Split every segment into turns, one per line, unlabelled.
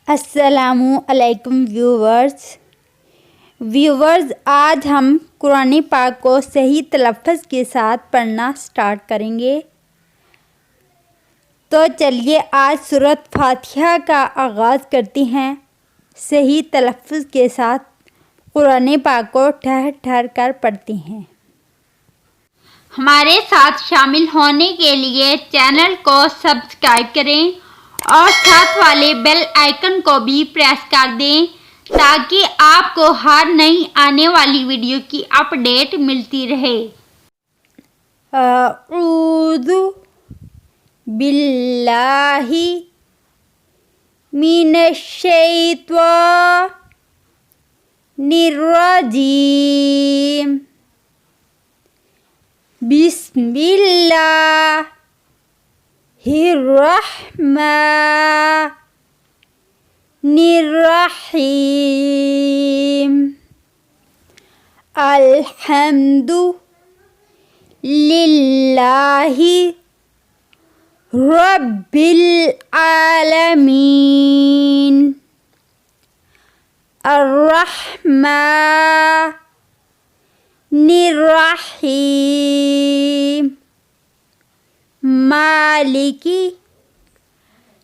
अस्सलामु अलैकुम व्यूवर्स, आज हम कुरान पाक को सही तलफ़्फ़ुज़ के साथ पढ़ना स्टार्ट करेंगे। तो चलिए आज सूरत फातिहा का आगाज़ करते हैं। सही तलफ़्फ़ुज़ के साथ कुरान पाक को ठहर ठहर कर पढ़ते हैं। हमारे साथ शामिल होने के लिए चैनल को सब्सक्राइब करें और साथ वाले बेल आइकन को भी प्रेस कर दें ताकि आपको हर नई आने वाली वीडियो की अपडेट मिलती रहे। अऊज़ु बिल्लाहि मिनश्शैतानिर्रजीम। बिस्मिल्लाहिर्रहमानिर्रहीम। अल्हम्दुलिल्लाहि रब्बिल आलमीन। अर्रहमानिर्रहीम। मालिकी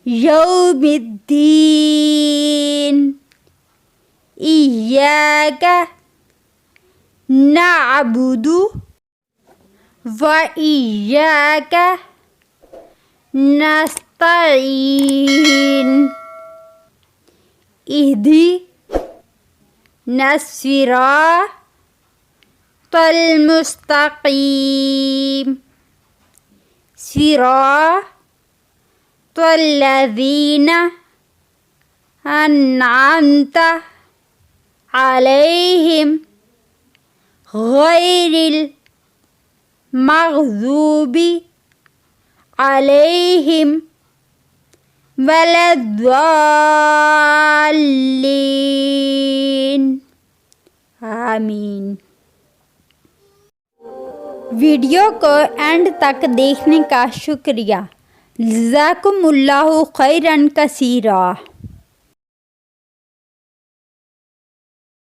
यौमिद्दीन। इय्याका नअबुदु व इय्याका नस्तईन। इहदिनस्सिरातल मुस्तकीम। सिरातल्लज़ीना अन्अमता अलैहिम गैरिल मग़ज़ूबि अलैहिम वलद्दाल्लीन। आमीन। वीडियो को एंड तक देखने का शुक्रिया। जज़ाकुमुल्लाहु खैरन कसीरा।